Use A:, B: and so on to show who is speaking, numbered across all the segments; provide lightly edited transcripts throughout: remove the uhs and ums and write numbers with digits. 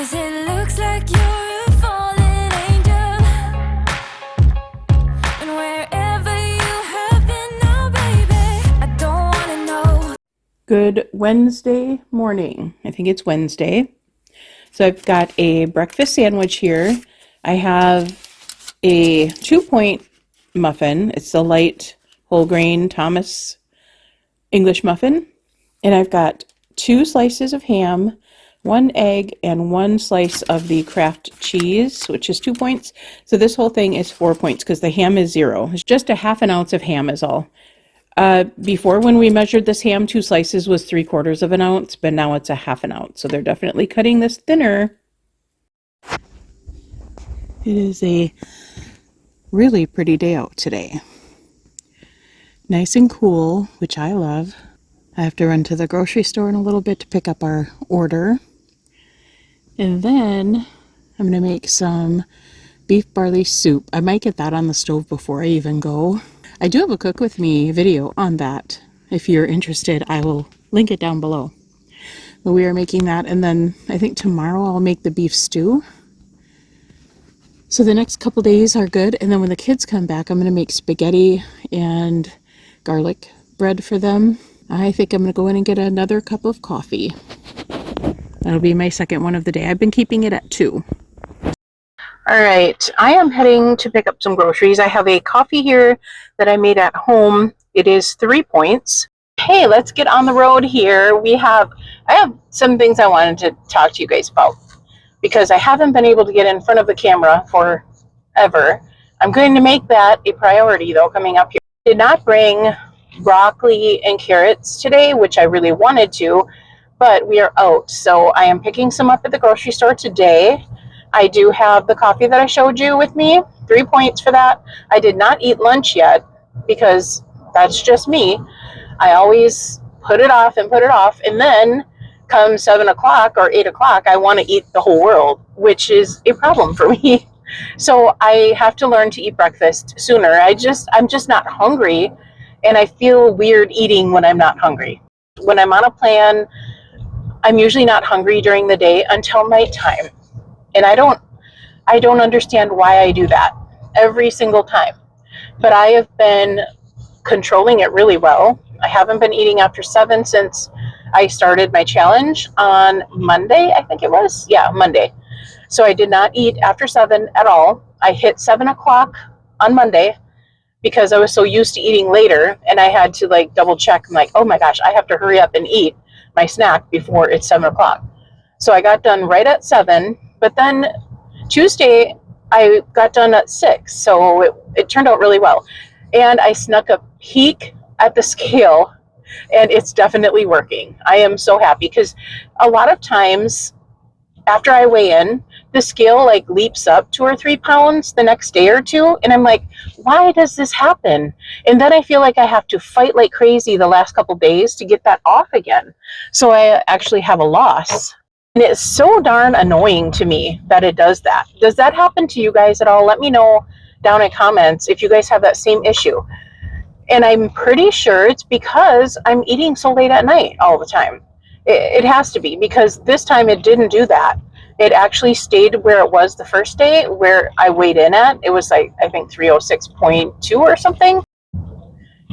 A: 'Cause it looks like you're a fallen angel, and wherever you have been now, baby, I don't wanna know.
B: Good Wednesday morning. I think it's Wednesday. So I've got a breakfast sandwich here. I have a 2-point muffin. It's the light whole grain Thomas English muffin. And I've got 2 slices of ham, 1 egg, and 1 slice of the Kraft cheese, which is 2 points. So this whole thing is 4 points because the ham is 0. It's just a half an ounce of ham is all. Before, when we measured this ham, 2 slices was 3/4 of an ounce, but now it's a half an ounce. So they're definitely cutting this thinner. It is a really pretty day out today. Nice and cool, which I love. I have to run to the grocery store in a little bit to pick up our order. And then I'm going to make some beef barley soup. I might get that on the stove before I even go. I do have a cook with me video on that. If you're interested, I will link it down below. But we are making that, and then I think tomorrow I'll make the beef stew. So the next couple days are good, and then when the kids come back, I'm going to make spaghetti and garlic bread for them. I think I'm going to go in and get another cup of coffee. That'll be my second one of the day. I've been keeping it at 2. All right, I am heading to pick up some groceries. I have a coffee here that I made at home. It is 3 points. Hey, let's get on the road here. I have some things I wanted to talk to you guys about because I haven't been able to get in front of the camera forever. I'm going to make that a priority though coming up here. I did not bring broccoli and carrots today, which I really wanted to, but we are out. So I am picking some up at the grocery store today. I do have the coffee that I showed you with me, 3 points for that. I did not eat lunch yet because that's just me. I always put it off, and then come 7 o'clock or 8 o'clock, I want to eat the whole world, which is a problem for me. So I have to learn to eat breakfast sooner. I'm just not hungry, and I feel weird eating when I'm not hungry. When I'm on a plan, I'm usually not hungry during the day until nighttime. And I don't understand why I do that every single time. But I have been controlling it really well. I haven't been eating after 7 since I started my challenge on Monday, I think it was. Yeah, Monday. So I did not eat after 7 at all. I hit 7 o'clock on Monday because I was so used to eating later, and I had to like double check. I'm like, oh my gosh, I have to hurry up and eat my snack before it's 7 o'clock. So I got done right at 7. But then Tuesday, I got done at 6, so it turned out really well. And I snuck a peek at the scale, and it's definitely working. I am so happy because a lot of times after I weigh in, the scale like leaps up 2 or 3 pounds the next day or 2, and I'm like, why does this happen? And then I feel like I have to fight like crazy the last couple days to get that off again. So I actually have a loss. And it's so darn annoying to me that it does that. Does that happen to you guys at all? Let me know down in comments if you guys have that same issue. And I'm pretty sure it's because I'm eating so late at night all the time. It has to be, because this time it didn't do that. It actually stayed where it was the first day where I weighed in at. It was like, I think 306.2 or something.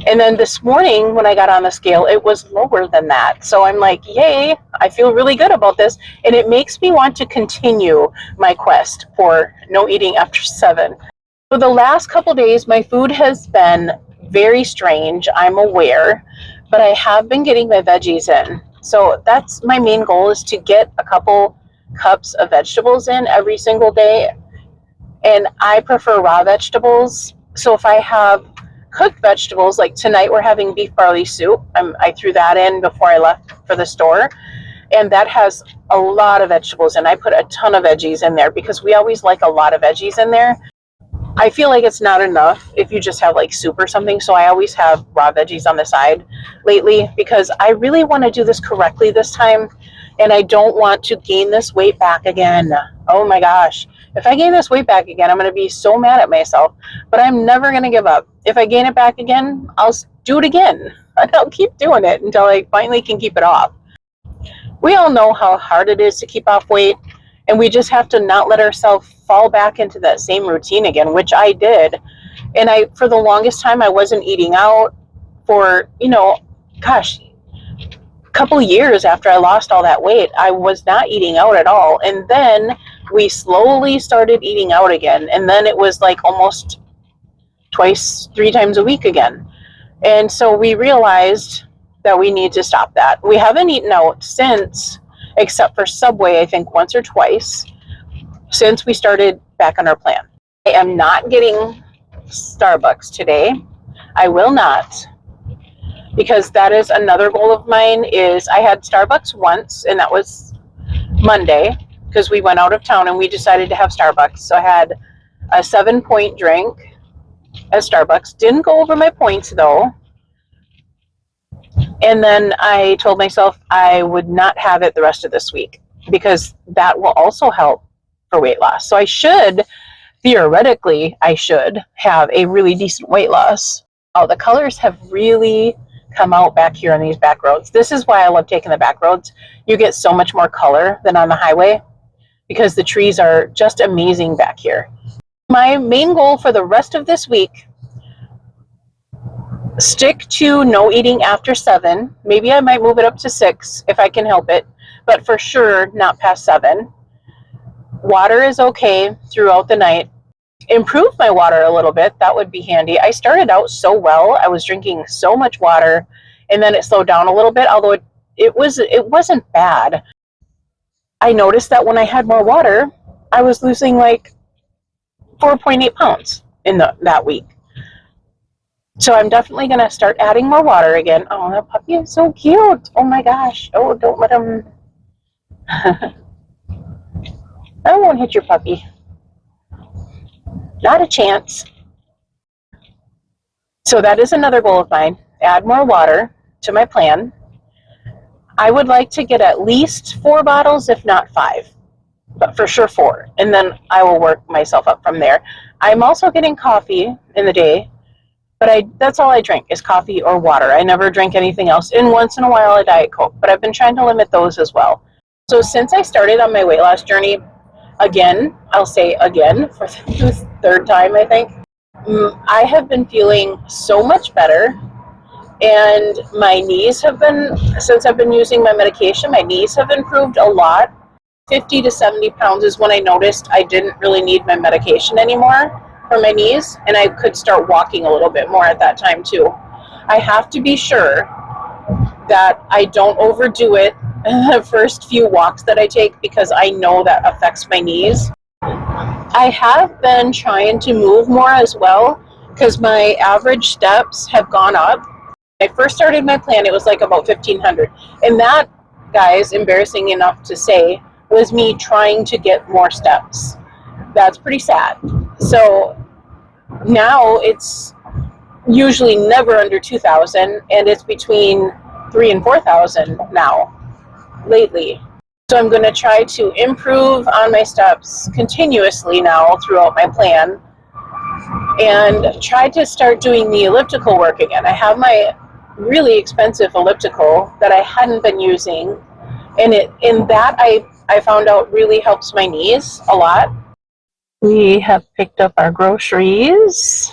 B: And then this morning when I got on the scale, it was lower than that. So I'm like, yay, I feel really good about this. And it makes me want to continue my quest for no eating after 7. So the last couple days, my food has been very strange, I'm aware, but I have been getting my veggies in. So that's my main goal, is to get a couple cups of vegetables in every single day. And I prefer raw vegetables. So if I have cooked vegetables, like tonight we're having beef barley soup. I threw that in before I left for the store, and that has a lot of vegetables, and I put a ton of veggies in there because we always like a lot of veggies in there. I feel like it's not enough if you just have like soup or something, so I always have raw veggies on the side lately because I really want to do this correctly this time, and I don't want to gain this weight back again. Oh my gosh. If I gain this weight back again, I'm going to be so mad at myself, but I'm never going to give up. If I gain it back again, I'll do it again. I'll keep doing it until I finally can keep it off. We all know how hard it is to keep off weight, And we just have to not let ourselves fall back into that same routine again, which I did. And for the longest time, I wasn't eating out for, gosh, a couple years after I lost all that weight. I was not eating out at all. And then we slowly started eating out again. And then it was like almost twice, 3 times a week again. And so we realized that we need to stop that. We haven't eaten out since, except for Subway, I think once or twice, since we started back on our plan. I am not getting Starbucks today. I will not, because that is another goal of mine. Is I had Starbucks once, and that was Monday, because we went out of town and we decided to have Starbucks. So I had a 7-point drink at Starbucks. Didn't go over my points though. And then I told myself I would not have it the rest of this week, because that will also help for weight loss. So theoretically, I should have a really decent weight loss. Oh, the colors have really come out back here on these back roads. This is why I love taking the back roads. You get so much more color than on the highway, because the trees are just amazing back here. My main goal for the rest of this week, stick to no eating after 7. Maybe I might move it up to 6 if I can help it, but for sure not past 7. Water is okay throughout the night. Improve my water a little bit. That would be handy. I started out so well. I was drinking so much water, and then it slowed down a little bit, although it wasn't bad. I noticed that when I had more water, I was losing like 4.8 pounds in that week. So I'm definitely going to start adding more water again. Oh, that puppy is so cute. Oh my gosh. Oh, don't let him. I won't hit your puppy. Not a chance. So that is another goal of mine. Add more water to my plan. I would like to get at least 4 bottles, if not 5. But for sure 4. And then I will work myself up from there. I'm also getting coffee in the day. But that's all I drink is coffee or water. I never drink anything else. And once in a while a Diet Coke. But I've been trying to limit those as well. So since I started on my weight loss journey, again, I'll say again for the 3rd time, I think, I have been feeling so much better. And my knees have been, since I've been using my medication, my knees have improved a lot. 50 to 70 pounds is when I noticed I didn't really need my medication anymore for my knees, and I could start walking a little bit more at that time too. I have to be sure that I don't overdo it the first few walks that I take, because I know that affects my knees. I have been trying to move more as well, because my average steps have gone up. When I first started my plan, it was like about 1,500. And that, guys, embarrassing enough to say, was me trying to get more steps. That's pretty sad. So now it's usually never under 2,000, and it's between 3,000 and 4,000 now, lately. So I'm going to try to improve on my steps continuously now throughout my plan, and try to start doing the elliptical work again. I have my really expensive elliptical that I hadn't been using, and I found out really helps my knees a lot. We have picked up our groceries.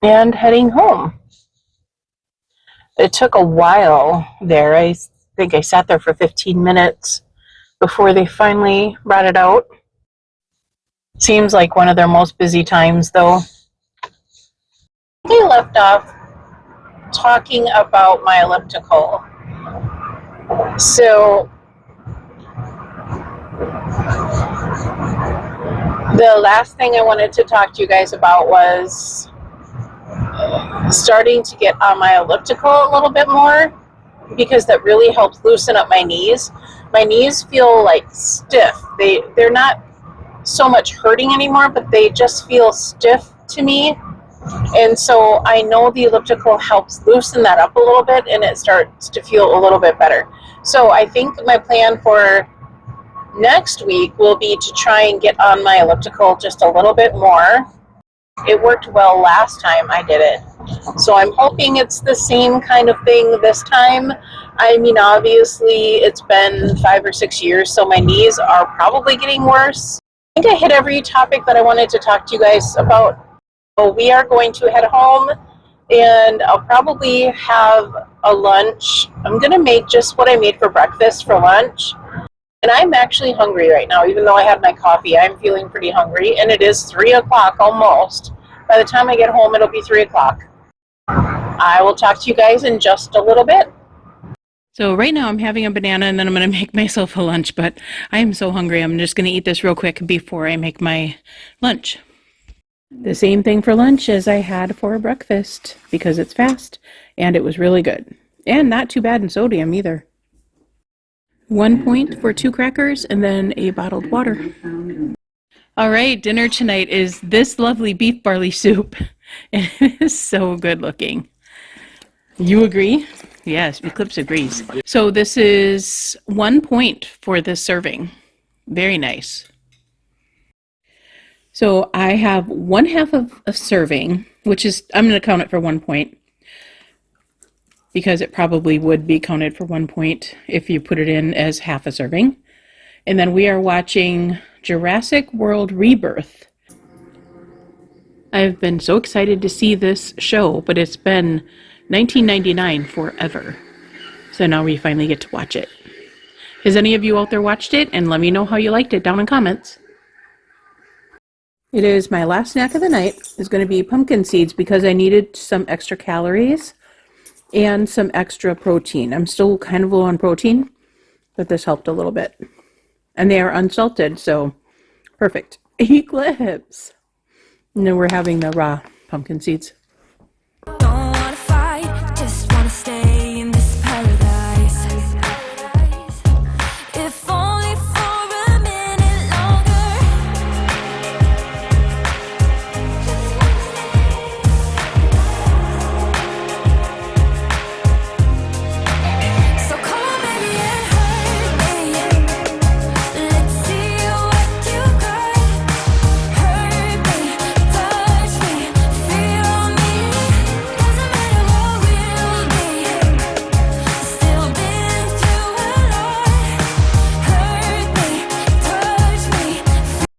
B: And heading home. It took a while there. I think I sat there for 15 minutes before they finally brought it out. Seems like one of their most busy times, though. We left off talking about my elliptical. So the last thing I wanted to talk to you guys about was starting to get on my elliptical a little bit more, because that really helps loosen up my knees. My knees feel like stiff. They're not so much hurting anymore, but they just feel stiff to me. And so I know the elliptical helps loosen that up a little bit, and it starts to feel a little bit better. So I think my plan for next week will be to try and get on my elliptical just a little bit more. It worked well last time I did it. So I'm hoping it's the same kind of thing this time. I mean, obviously, it's been 5 or 6 years, so my knees are probably getting worse. I think I hit every topic that I wanted to talk to you guys about. So we are going to head home, and I'll probably have a lunch. I'm going to make just what I made for breakfast for lunch. And I'm actually hungry right now, even though I had my coffee. I'm feeling pretty hungry, and it is 3 o'clock almost. By the time I get home, it'll be 3 o'clock. I will talk to you guys in just a little bit. So right now I'm having a banana and then I'm going to make myself a lunch, but I am so hungry. I'm just going to eat this real quick before I make my lunch. The same thing for lunch as I had for breakfast because it's fast and it was really good. And not too bad in sodium either. 1 point for 2 crackers and then a bottled water. All right, dinner tonight is this lovely beef barley soup. It is so good looking. You agree? Yes, Eclipse agrees. So this is 1 point for this serving. Very nice. So I have 1/2 of a serving, which is, I'm going to count it for 1 point because it probably would be counted for 1 point if you put it in as half a serving. And then we are watching Jurassic World Rebirth. I've been so excited to see this show, but it's been 1999 forever. So now we finally get to watch it. Has any of you out there watched it? And let me know how you liked it down in comments. It is my last snack of the night. It's going to be pumpkin seeds because I needed some extra calories and some extra protein. I'm still kind of low on protein, but this helped a little bit. And they are unsalted, so perfect. Eclipse! And then we're having the raw pumpkin seeds.